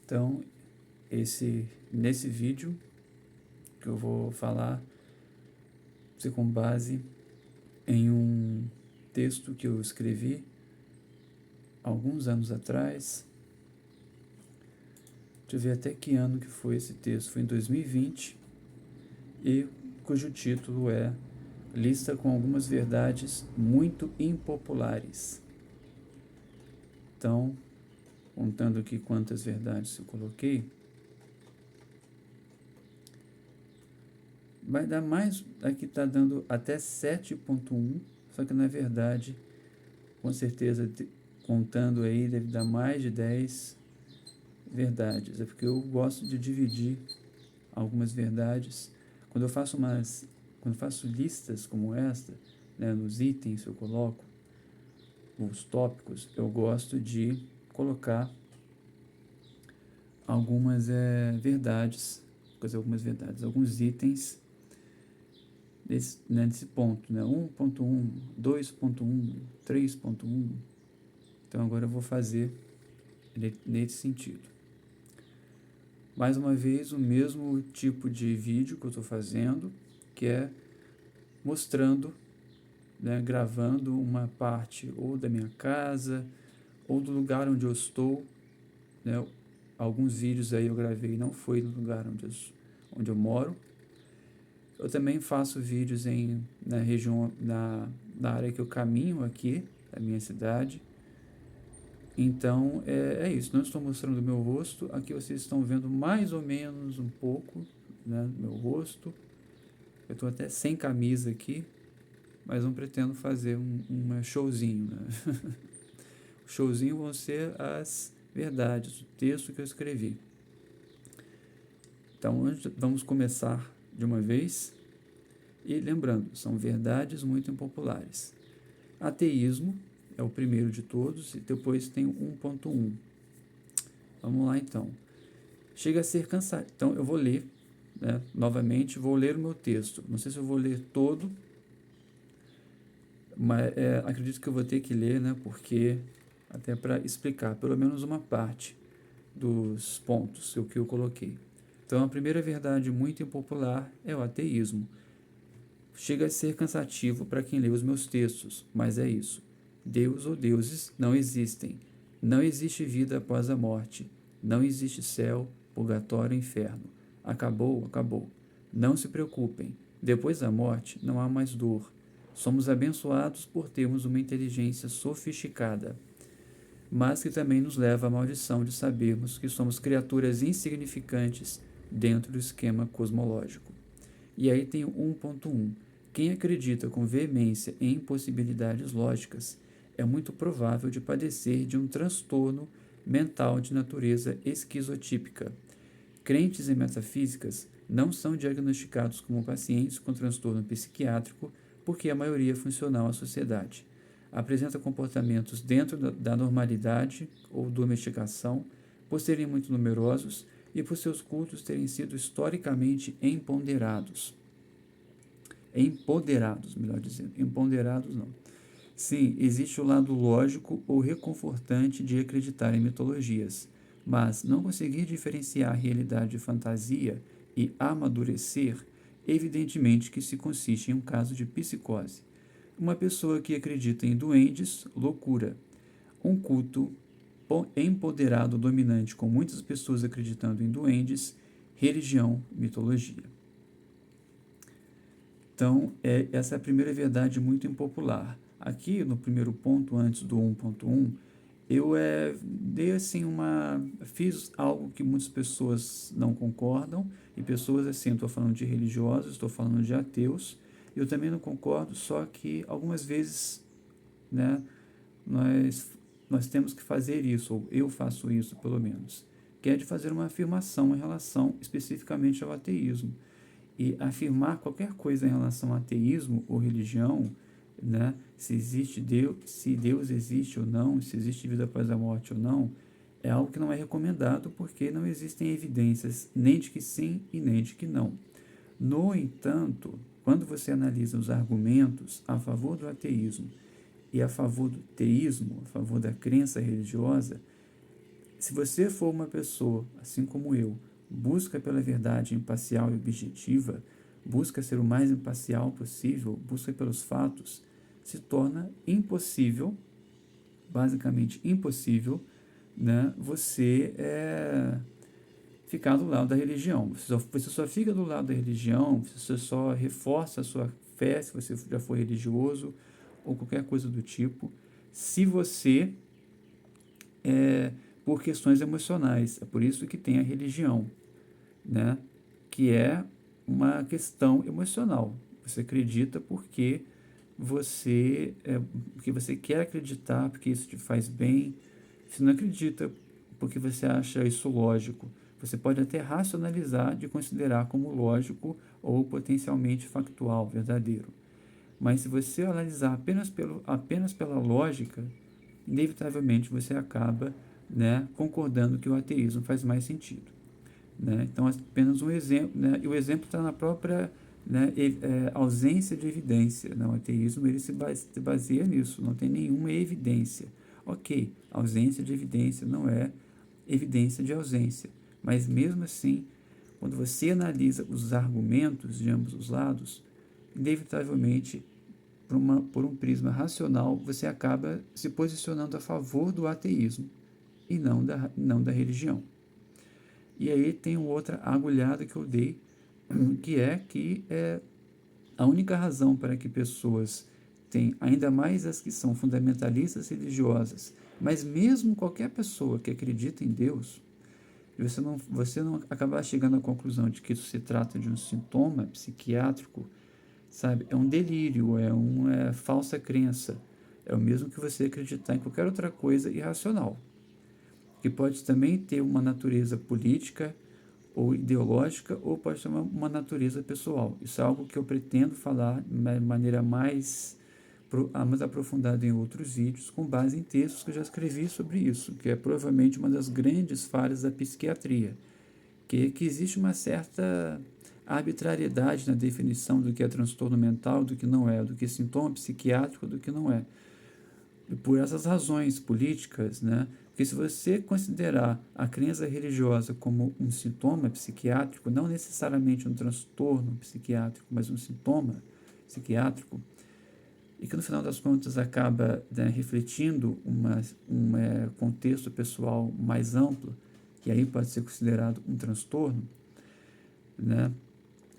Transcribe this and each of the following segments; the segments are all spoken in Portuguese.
Então, nesse vídeo que eu vou falar, ser com base em um texto que eu escrevi alguns anos atrás. Deixa eu ver até que ano que foi esse texto. Foi em 2020 e cujo título é Lista com algumas verdades muito impopulares. Então, contando aqui quantas verdades eu coloquei, vai dar mais, aqui está dando até 7.1, só que na verdade, com certeza, contando aí, deve dar mais de 10 verdades. É porque eu gosto de dividir algumas verdades. Quando eu faço listas como esta, né, nos itens eu coloco os tópicos, eu gosto de colocar algumas verdades, alguns itens nesse ponto, né? 1.1, 2.1, 3.1. Então agora eu vou fazer nesse sentido. Mais uma vez, o mesmo tipo de vídeo que eu estou fazendo, que é mostrando, né, gravando uma parte ou da minha casa, ou do lugar onde eu estou, né? Alguns vídeos aí eu gravei, não foi no lugar onde eu moro. Eu também faço vídeos na região, na área que eu caminho aqui, da minha cidade. Então, é isso. Não estou mostrando o meu rosto. Aqui vocês estão vendo mais ou menos um pouco, né, do meu rosto. Eu estou até sem camisa aqui, mas não pretendo fazer um showzinho, né? O showzinho vão ser as verdades, o texto que eu escrevi. Então, vamos começar de uma vez. E lembrando, são verdades muito impopulares. Ateísmo é o primeiro de todos e depois tem o 1.1. Vamos lá então. Chega a ser cansado. Então eu vou ler, né, novamente, vou ler o meu texto. Não sei se eu vou ler todo, mas acredito que eu vou ter que ler, né, porque até para explicar pelo menos uma parte dos pontos que eu coloquei. Então a primeira verdade muito impopular é o ateísmo. Chega a ser cansativo para quem lê os meus textos, mas é isso. Deus ou deuses não existem. Não existe vida após a morte. Não existe céu, purgatório e inferno. Acabou, acabou. Não se preocupem. Depois da morte não há mais dor. Somos abençoados por termos uma inteligência sofisticada, mas que também nos leva à maldição de sabermos que somos criaturas insignificantes dentro do esquema cosmológico. E aí tem o 1.1. Quem acredita com veemência em impossibilidades lógicas é muito provável de padecer de um transtorno mental de natureza esquizotípica. Crentes em metafísicas não são diagnosticados como pacientes com transtorno psiquiátrico porque a maioria é funcional à sociedade. Apresenta comportamentos dentro da normalidade ou domesticação, por serem muito numerosos e por seus cultos terem sido historicamente empoderados. Empoderados, melhor dizendo. Empoderados não. Sim, existe o lado lógico ou reconfortante de acreditar em mitologias, mas não conseguir diferenciar a realidade de fantasia e amadurecer, evidentemente que se consiste em um caso de psicose. Uma pessoa que acredita em duendes, loucura. Um culto empoderado dominante com muitas pessoas acreditando em duendes, religião, mitologia. Então, essa é a primeira verdade muito impopular. Aqui, no primeiro ponto, antes do 1.1, eu dei assim fiz algo que muitas pessoas não concordam, e pessoas assim, estou falando de religiosos, estou falando de ateus, eu também não concordo, só que algumas vezes, né, nós temos que fazer isso, ou eu faço isso pelo menos, que é de fazer uma afirmação em relação especificamente ao ateísmo. E afirmar qualquer coisa em relação a ateísmo ou religião, né, se Deus existe ou não, se existe vida após a morte ou não, é algo que não é recomendado porque não existem evidências nem de que sim e nem de que não. No entanto, quando você analisa os argumentos a favor do ateísmo e a favor do teísmo, a favor da crença religiosa, Se você for uma pessoa, assim como eu, busca pela verdade imparcial e objetiva, busca ser o mais imparcial possível, busca pelos fatos, se torna impossível, basicamente impossível, né, ficar do lado da religião. Você só fica do lado da religião, você só reforça a sua fé, se você já for religioso, ou qualquer coisa do tipo, se você, por questões emocionais. É por isso que tem a religião, né? Que é uma questão emocional. Você acredita porque você quer acreditar, porque isso te faz bem. Você não acredita porque você acha isso lógico. Você pode até racionalizar de considerar como lógico ou potencialmente factual, verdadeiro. Mas se você analisar apenas pela lógica, inevitavelmente você acaba, né, concordando que o ateísmo faz mais sentido. Né? Então, apenas um exemplo, né? E o exemplo está na própria, né, ausência de evidência. Né? O ateísmo ele se baseia nisso, não tem nenhuma evidência. Ok, ausência de evidência não é evidência de ausência, mas mesmo assim, quando você analisa os argumentos de ambos os lados, inevitavelmente, por um prisma racional, você acaba se posicionando a favor do ateísmo e não da religião. E aí tem outra agulhada que eu dei, que é a única razão para que pessoas têm, ainda mais as que são fundamentalistas religiosas, mas mesmo qualquer pessoa que acredita em Deus, você não acabar chegando à conclusão de que isso se trata de um sintoma psiquiátrico, sabe? É um delírio, é uma falsa crença. É o mesmo que você acreditar em qualquer outra coisa irracional, que pode também ter uma natureza política ou ideológica, ou pode ter uma natureza pessoal. Isso é algo que eu pretendo falar de maneira mais aprofundada em outros vídeos, com base em textos que eu já escrevi sobre isso, que é provavelmente uma das grandes falhas da psiquiatria, que existe uma certa arbitrariedade na definição do que é transtorno mental, do que não é, do que é sintoma psiquiátrico, do que não é. E por essas razões políticas, né? Porque se você considerar a crença religiosa como um sintoma psiquiátrico, não necessariamente um transtorno psiquiátrico, mas um sintoma psiquiátrico, e que no final das contas acaba, né, refletindo um contexto pessoal mais amplo, que aí pode ser considerado um transtorno, né?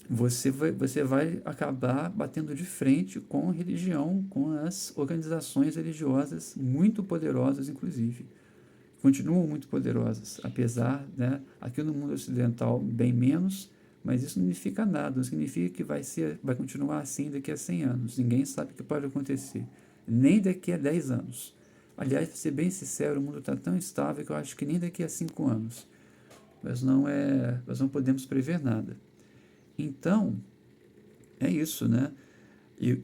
Você vai acabar batendo de frente com a religião, com as organizações religiosas muito poderosas, inclusive. Continuam muito poderosas, apesar, né, aqui no mundo ocidental, bem menos, mas isso não significa nada, não significa que vai continuar assim daqui a 100 anos. Ninguém sabe o que pode acontecer, nem daqui a 10 anos. Aliás, para ser bem sincero, o mundo está tão estável que eu acho que nem daqui a 5 anos. Nós não podemos prever nada. Então, é isso, né? E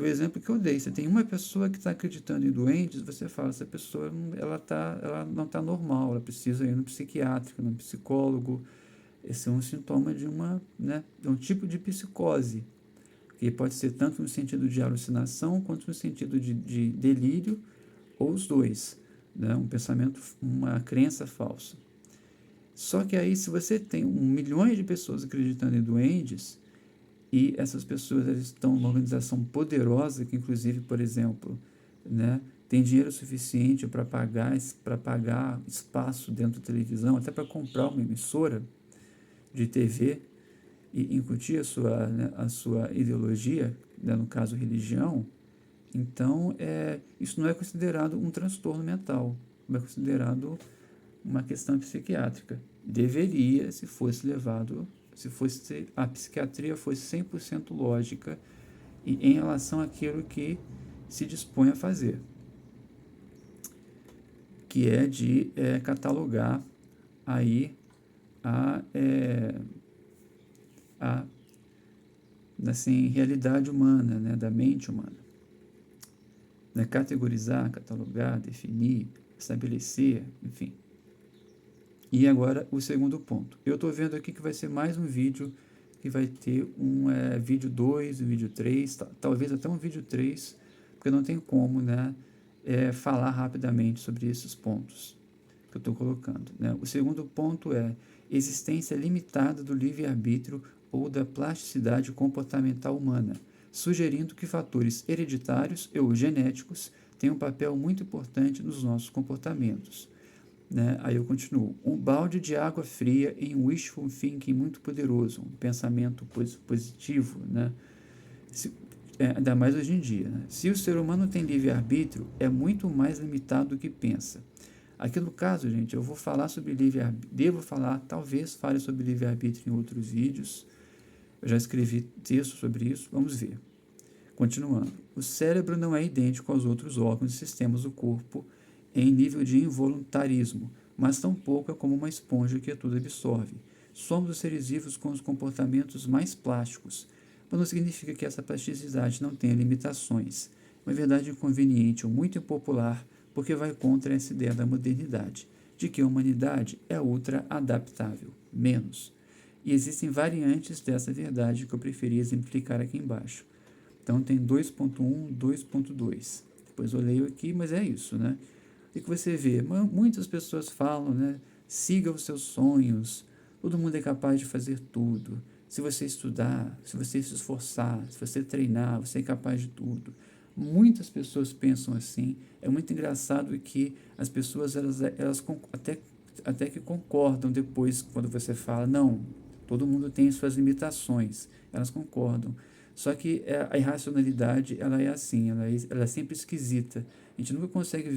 o exemplo que eu dei, você tem uma pessoa que está acreditando em doentes, você fala, essa pessoa ela não está normal, ela precisa ir no psiquiátrico, no psicólogo. Esse é um sintoma de um tipo de psicose, que pode ser tanto no sentido de alucinação, quanto no sentido de delírio, ou os dois, né? Um pensamento, uma crença falsa. Só que aí, se você tem milhões de pessoas acreditando em duendes, e essas pessoas elas estão numa organização poderosa, que inclusive, por exemplo, né, tem dinheiro suficiente para pagar espaço dentro da televisão, até para comprar uma emissora de TV e incutir a sua ideologia, né, no caso religião. Então, isso não é considerado um transtorno mental, é considerado uma questão psiquiátrica. Deveria, se a psiquiatria fosse 100% lógica e em relação àquilo que se dispõe a fazer, que é de catalogar aí a assim, realidade humana, né, da mente humana. Né, categorizar, catalogar, definir, estabelecer, enfim. E agora o segundo ponto. Eu estou vendo aqui que vai ser mais um vídeo que vai ter um vídeo 2, um vídeo 3, talvez até um vídeo 3, porque não tem como, né, falar rapidamente sobre esses pontos. que eu estou colocando, né? O segundo ponto é existência limitada do livre-arbítrio ou da plasticidade comportamental humana, sugerindo que fatores hereditários ou genéticos têm um papel muito importante nos nossos comportamentos. Né? Aí eu continuo. Um balde de água fria em um wishful thinking muito poderoso, um pensamento positivo, né? Ainda mais hoje em dia. Né? Se o ser humano tem livre-arbítrio, é muito mais limitado do que pensa. Aqui no caso, gente, eu vou falar sobre livre-arbítrio, devo falar, talvez fale sobre livre-arbítrio em outros vídeos. Eu já escrevi texto sobre isso, vamos ver. Continuando. O cérebro não é idêntico aos outros órgãos e sistemas do corpo em nível de involuntarismo, mas tampouco é como uma esponja que tudo absorve. Somos os seres vivos com os comportamentos mais plásticos, mas não significa que essa plasticidade não tenha limitações. Uma verdade inconveniente ou muito impopular, porque vai contra essa ideia da modernidade, de que a humanidade é ultra-adaptável, menos. E existem variantes dessa verdade que eu preferi exemplificar aqui embaixo. Então tem 2.1, 2.2. Depois eu leio aqui, mas é isso, né? E que você vê, muitas pessoas falam, né? Siga os seus sonhos, todo mundo é capaz de fazer tudo. Se você estudar, se você se esforçar, se você treinar, você é capaz de tudo. Muitas pessoas pensam assim. É muito engraçado que as pessoas, elas até que concordam depois, quando você fala, não, todo mundo tem suas limitações, elas concordam. Só que a irracionalidade, ela é assim, ela é sempre esquisita. A gente nunca consegue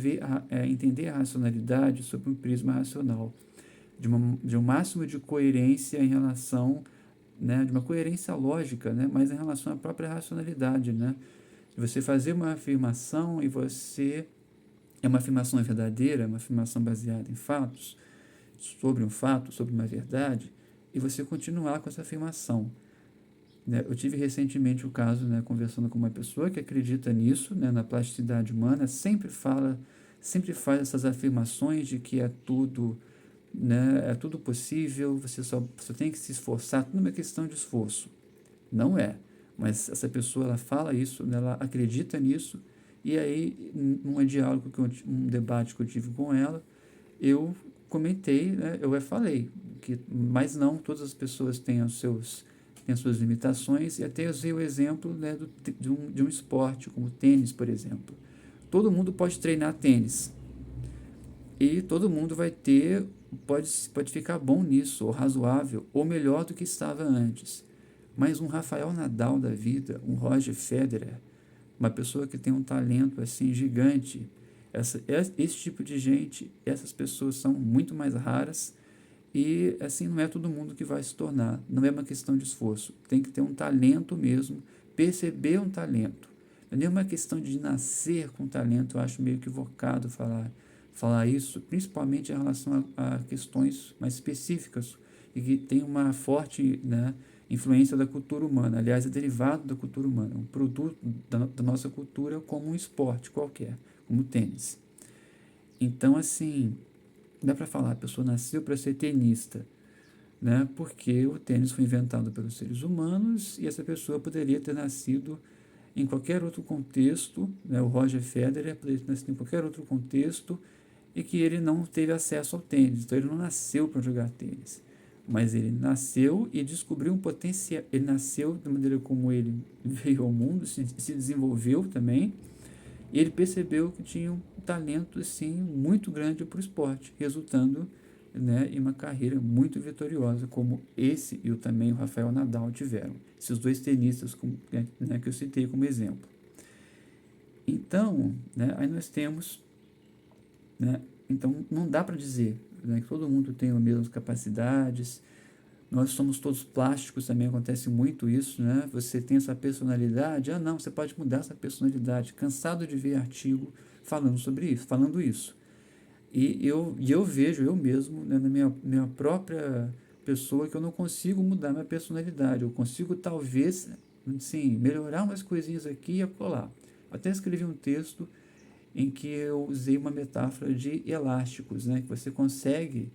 entender a racionalidade sob um prisma racional, de um máximo de coerência em relação, né, de uma coerência lógica, né, mas em relação à própria racionalidade, né, de você fazer uma afirmação e você é uma afirmação verdadeira, uma afirmação baseada em fatos, sobre um fato, sobre uma verdade, e você continuar com essa afirmação. Né? Eu tive recentemente o caso, né, conversando com uma pessoa que acredita nisso, né, na plasticidade humana, sempre faz essas afirmações de que é tudo, né, é tudo possível, você só tem que se esforçar, tudo é uma questão de esforço. Não é. Mas essa pessoa, ela fala isso, né, ela acredita nisso, e aí, num diálogo, um debate que eu tive com ela, eu comentei, né, eu falei, mas não, todas as pessoas têm as suas limitações, e até usei o exemplo, né, de um esporte, como tênis, por exemplo. Todo mundo pode treinar tênis, e todo mundo pode ficar bom nisso, ou razoável, ou melhor do que estava antes. Mas um Rafael Nadal da vida, um Roger Federer, uma pessoa que tem um talento assim gigante, esse tipo de gente, essas pessoas são muito mais raras e assim não é todo mundo que vai se tornar. Não é uma questão de esforço, tem que ter um talento mesmo, perceber um talento. Não é uma questão de nascer com talento, eu acho meio equivocado falar isso, principalmente em relação a questões mais específicas e que tem uma forte, né, influência da cultura humana. Aliás, é derivado da cultura humana, um produto da nossa cultura como um esporte qualquer, como o tênis. Então, assim, dá para falar, a pessoa nasceu para ser tenista, né? Porque o tênis foi inventado pelos seres humanos e essa pessoa poderia ter nascido em qualquer outro contexto, né? O Roger Federer poderia ter nascido em qualquer outro contexto e que ele não teve acesso ao tênis, então ele não nasceu para jogar tênis, mas ele nasceu e descobriu um potencial, ele nasceu da maneira como ele veio ao mundo, se desenvolveu também, e ele percebeu que tinha um talento assim muito grande para o esporte, resultando, né, em uma carreira muito vitoriosa, como esse e também o Rafael Nadal tiveram, esses dois tenistas né, que eu citei como exemplo. Então, né, aí nós temos, né, então não dá para dizer, né, que todo mundo tem as mesmas capacidades. Nós somos todos plásticos, também acontece muito isso, né? Você tem essa personalidade, não, você pode mudar essa personalidade. Cansado de ver artigo falando sobre isso, falando isso. E eu vejo, eu mesmo, né, na minha própria pessoa, que eu não consigo mudar minha personalidade. Eu consigo, talvez, sim, melhorar umas coisinhas aqui e acolá. Até escrevi um texto em que eu usei uma metáfora de elásticos, né? Que você consegue,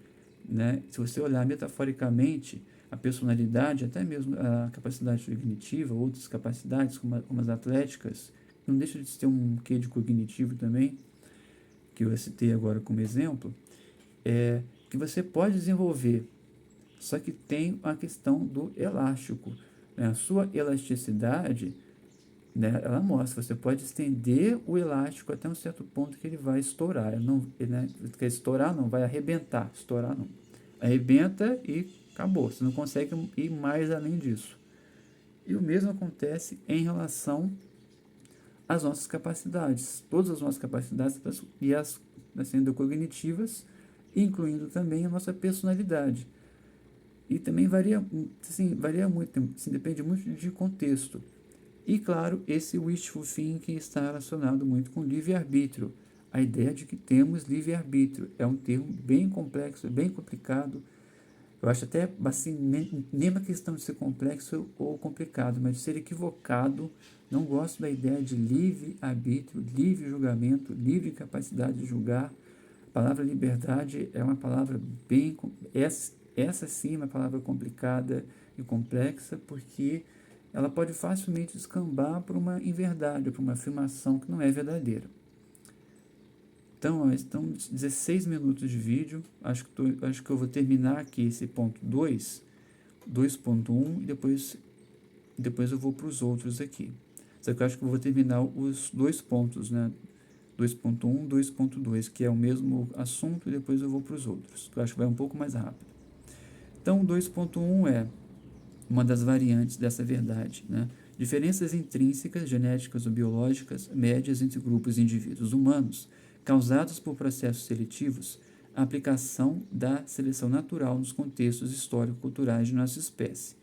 né, se você olhar metaforicamente, a personalidade, até mesmo a capacidade cognitiva, outras capacidades, como as atléticas, não deixa de ter um quê de cognitivo também, que eu citei agora como exemplo, que você pode desenvolver, só que tem a questão do elástico, né? A sua elasticidade, né, ela mostra, você pode estender o elástico até um certo ponto que ele vai estourar. Né, quer estourar não, vai arrebentar, estourar não. Arrebenta e acabou, você não consegue ir mais além disso. E o mesmo acontece em relação às nossas capacidades. Todas as nossas capacidades e as sendo cognitivas, incluindo também a nossa personalidade. E também varia muito, assim, depende muito de contexto. E, claro, esse wishful thinking está relacionado muito com livre-arbítrio. A ideia de que temos livre-arbítrio é um termo bem complexo, bem complicado. Eu acho até, assim, nem uma questão de ser complexo ou complicado, mas de ser equivocado. Não gosto da ideia de livre-arbítrio, livre julgamento, livre capacidade de julgar. A palavra liberdade é uma palavra bem... Essa sim é uma palavra complicada e complexa, porque ela pode facilmente descambar para uma inverdade, para uma afirmação que não é verdadeira. Então, estão 16 minutos de vídeo. Acho que eu vou terminar aqui esse ponto 2, 2.1, e depois eu vou para os outros aqui. Só que eu acho que eu vou terminar os dois pontos, né? 2.1, 2.2, que é o mesmo assunto, e depois eu vou para os outros. Eu acho que vai um pouco mais rápido. Então, 2.1 é uma das variantes dessa verdade, né? Diferenças intrínsecas, genéticas ou biológicas, médias entre grupos de indivíduos humanos, causadas por processos seletivos, a aplicação da seleção natural nos contextos histórico-culturais de nossa espécie.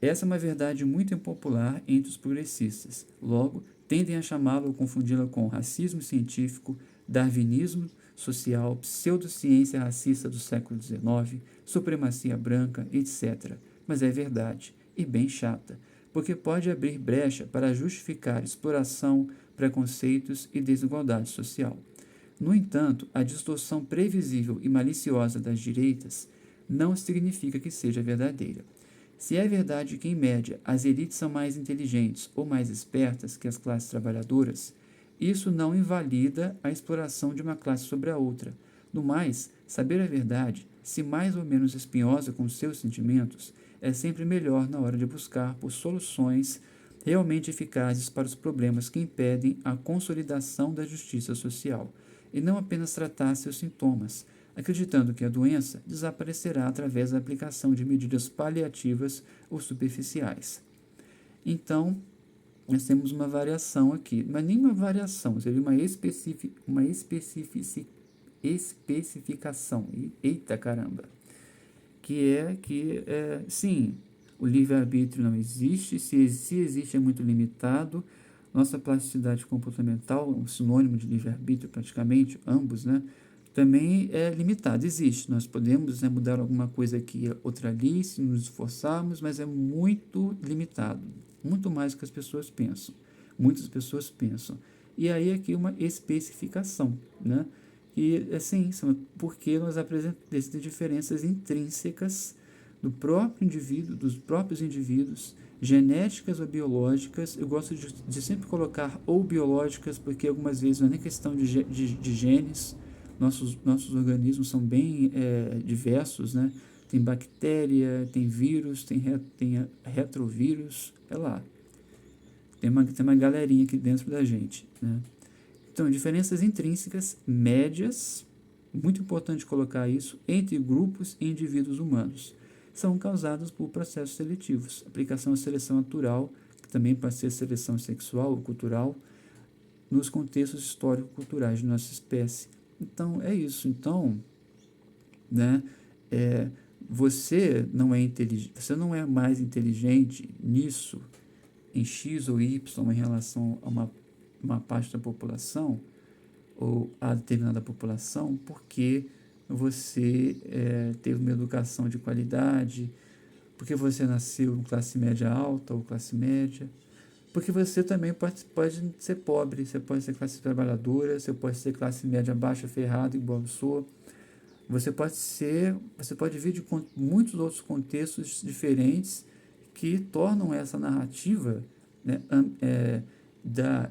Essa é uma verdade muito impopular entre os progressistas. Logo, tendem a chamá-la ou confundi-la com racismo científico, darwinismo social, pseudociência racista do século XIX, supremacia branca, etc. Mas é verdade, e bem chata, porque pode abrir brecha para justificar exploração, preconceitos e desigualdade social. No entanto, a distorção previsível e maliciosa das direitas não significa que seja verdadeira. Se é verdade que, em média, as elites são mais inteligentes ou mais espertas que as classes trabalhadoras, isso não invalida a exploração de uma classe sobre a outra. No mais, saber a verdade, se mais ou menos espinhosa com seus sentimentos, é sempre melhor na hora de buscar por soluções realmente eficazes para os problemas que impedem a consolidação da justiça social, e não apenas tratar seus sintomas, acreditando que a doença desaparecerá através da aplicação de medidas paliativas ou superficiais. Então, nós temos uma variação aqui, mas nem uma variação, seria uma especificação. Eita caramba! Sim, o livre-arbítrio não existe, se existe é muito limitado. Nossa plasticidade comportamental, um sinônimo de livre-arbítrio praticamente, ambos, né? Também é limitado, existe. Nós podemos, né, mudar alguma coisa aqui, outra ali, se nos esforçarmos, mas é muito limitado, muito mais do que as pessoas pensam. Muitas pessoas pensam. E aí aqui uma especificação, né? E assim, porque nós apresentamos diferenças intrínsecas do próprio indivíduo, dos próprios indivíduos, genéticas ou biológicas. Eu gosto de sempre colocar ou biológicas, porque algumas vezes não é nem questão de genes. Nossos organismos são bem diversos, né? Tem bactéria, tem vírus, tem retrovírus, é lá. Tem uma galerinha aqui dentro da gente, né? Então, diferenças intrínsecas, médias, muito importante colocar isso, entre grupos e indivíduos humanos, são causadas por processos seletivos. Aplicação à seleção natural, que também pode ser seleção sexual ou cultural, nos contextos histórico-culturais de nossa espécie. Então, é isso. Então, né, você não é inteligente, você não é mais inteligente nisso, em X ou Y, em relação a uma parte da população, ou a determinada população, porque você teve uma educação de qualidade, porque você nasceu em classe média alta ou classe média, porque você também pode ser pobre, você pode ser classe trabalhadora, você pode ser classe média baixa, ferrado, igual eu sou. Você pode vir de muitos outros contextos diferentes que tornam essa narrativa, né,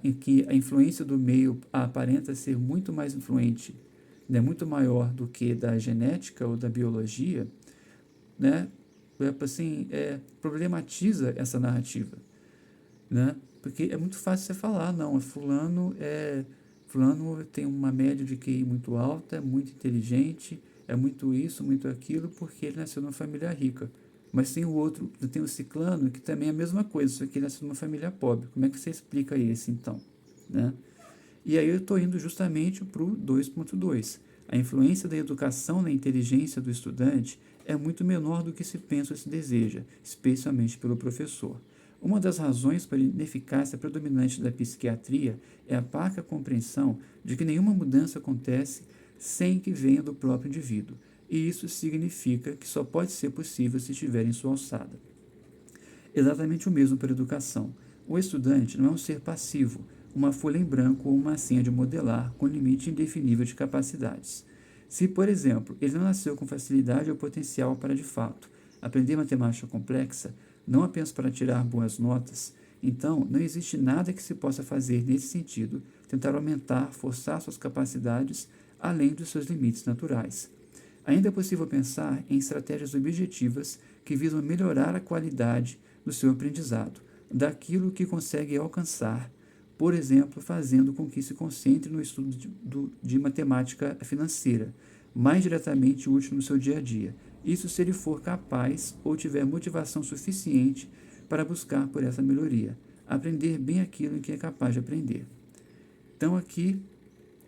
em que a influência do meio aparenta ser muito mais influente né, muito maior do que da genética ou da biologia, né, assim, problematiza essa narrativa, né? Porque é muito fácil você falar, não, fulano tem uma média de QI muito alta, é muito inteligente, é muito isso, muito aquilo, porque ele nasceu numa família rica. Mas tem o outro, tem o ciclano, que também é a mesma coisa, só que ele nasceu numa família pobre. Como é que você explica esse, então? Né? E aí eu estou indo justamente para o 2.2. A influência da educação na inteligência do estudante é muito menor do que se pensa ou se deseja, especialmente pelo professor. Uma das razões para a ineficácia predominante da psiquiatria é a parca compreensão de que nenhuma mudança acontece sem que venha do próprio indivíduo, e isso significa que só pode ser possível se estiver em sua alçada. Exatamente o mesmo para a educação. O estudante não é um ser passivo, uma folha em branco ou uma massinha de modelar com limite indefinível de capacidades. Se, por exemplo, ele não nasceu com facilidade ou potencial para, de fato, aprender matemática complexa, não apenas para tirar boas notas, então não existe nada que se possa fazer nesse sentido, tentar aumentar, forçar suas capacidades além dos seus limites naturais. Ainda é possível pensar em estratégias objetivas que visam melhorar a qualidade do seu aprendizado, daquilo que consegue alcançar, por exemplo, fazendo com que se concentre no estudo de matemática financeira, mais diretamente útil no seu dia a dia. Isso se ele for capaz ou tiver motivação suficiente para buscar por essa melhoria, aprender bem aquilo em que é capaz de aprender. Então aqui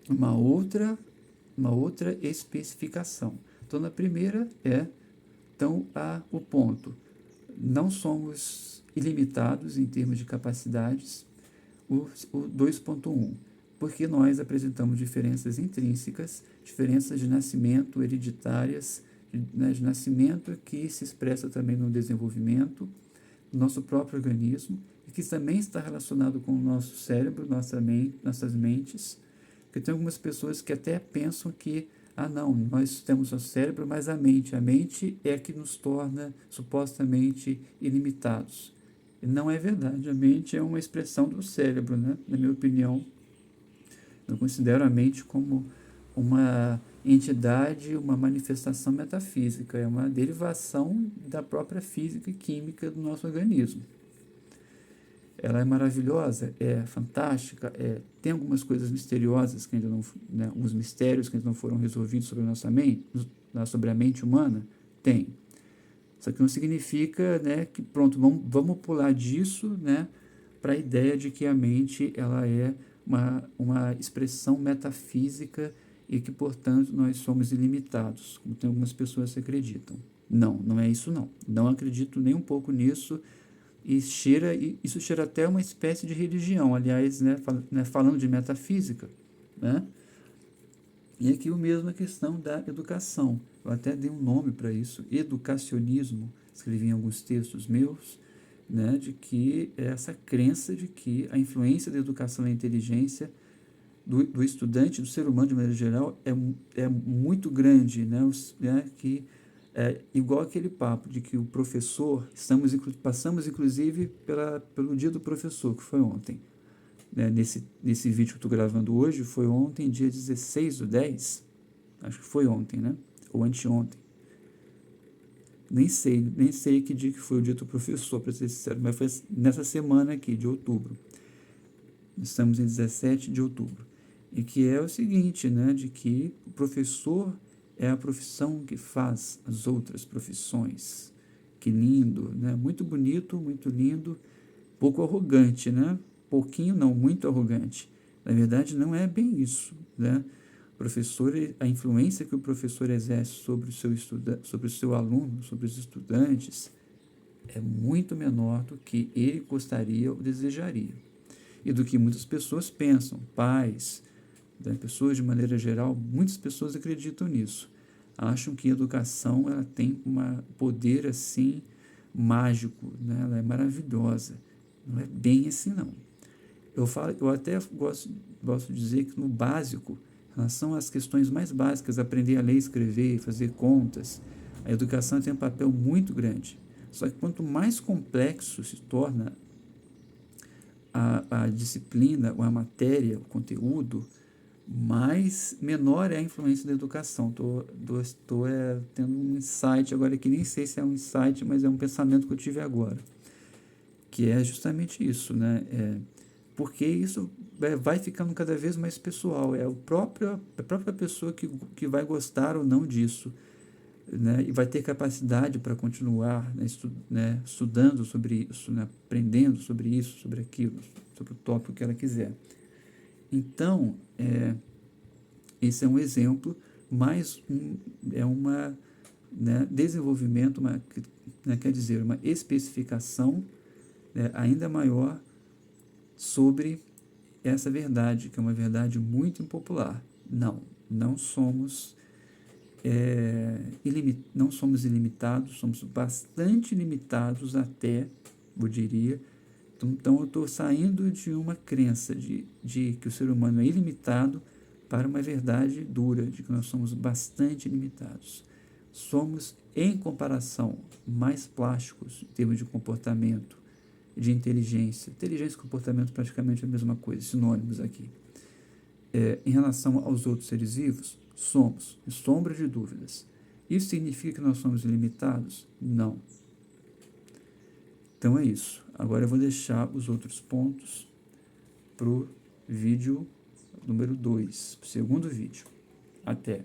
uma outra especificação. Então na primeira o ponto. Não somos ilimitados em termos de capacidades. O 2.1, porque nós apresentamos diferenças intrínsecas, diferenças de nascimento hereditárias, de nascimento que se expressa também no desenvolvimento do nosso próprio organismo e que também está relacionado com o nosso cérebro, nossas mentes, porque tem algumas pessoas que até pensam que não, nós temos o cérebro, mas a mente é que nos torna supostamente ilimitados. E não é verdade, a mente é uma expressão do cérebro, né? Na minha opinião. Eu considero a mente como uma entidade, uma manifestação metafísica, é uma derivação da própria física e química do nosso organismo. Ela é maravilhosa, é fantástica, tem algumas coisas misteriosas que ainda não, né, alguns mistérios que ainda não foram resolvidos sobre a nossa mente, sobre a mente humana, tem. Só que não significa, né, que pronto, vamos pular disso, né, para a ideia de que a mente ela é uma expressão metafísica e que, portanto, nós somos ilimitados, como tem algumas pessoas que acreditam. Não é isso não. Não acredito nem um pouco nisso. Isso cheira até uma espécie de religião, aliás, né, falando de metafísica, né? E aqui o mesmo a questão da educação. Eu até dei um nome para isso, educacionismo, escrevi em alguns textos meus, né, de que essa crença de que a influência da educação na inteligência do estudante, do ser humano de maneira geral, é muito grande, né, que igual aquele papo de que o professor, passamos inclusive pelo dia do professor, que foi ontem. Né, nesse vídeo que eu estou gravando hoje, foi ontem, dia 16/10, acho que foi ontem, né? Ou anteontem. Nem sei que dia que foi o dia do professor, para ser sincero, mas foi nessa semana aqui, de outubro. Estamos em 17 de outubro. E que é o seguinte, né, de que o professor é a profissão que faz as outras profissões. Que lindo, né? Muito bonito, muito lindo, pouco arrogante, né? Pouquinho não, muito arrogante. Na verdade, não é bem isso, né? Professor, a influência que o professor exerce sobre sobre o seu aluno, sobre os estudantes, é muito menor do que ele gostaria ou desejaria. E do que muitas pessoas pensam, pais, né, pessoas de maneira geral, muitas pessoas acreditam nisso. Acham que a educação ela tem um poder assim mágico, né? Ela é maravilhosa. Não é bem assim não. Eu até gosto de dizer que no básico, em relação às questões mais básicas, aprender a ler, escrever, fazer contas, a educação tem um papel muito grande. Só que quanto mais complexo se torna a disciplina, ou a matéria, o conteúdo, menor é a influência da educação. Estou tendo um insight agora que nem sei se é um insight, mas é um pensamento que eu tive agora, que é justamente isso, né? Porque isso vai ficando cada vez mais pessoal, é a própria pessoa que vai gostar ou não disso, né? E vai ter capacidade para continuar, né, estudando sobre isso, né? Aprendendo sobre isso, sobre aquilo, sobre o tópico que ela quiser. Então, esse é um exemplo, mais é uma, né, desenvolvimento, né, quer dizer, uma especificação, né, ainda maior sobre essa verdade, que é uma verdade muito impopular. Não somos, não somos ilimitados, somos bastante limitados até, eu diria. Então eu estou saindo de uma crença de que o ser humano é ilimitado para uma verdade dura, de que nós somos bastante limitados. Somos, em comparação, mais plásticos em termos de comportamento, de inteligência. Inteligência e comportamento praticamente é a mesma coisa, sinônimos aqui. Em relação aos outros seres vivos, somos, sem sombra de dúvidas. Isso significa que nós somos ilimitados? Não. Então é isso. Agora eu vou deixar os outros pontos para o vídeo número 2, para o segundo vídeo. Até!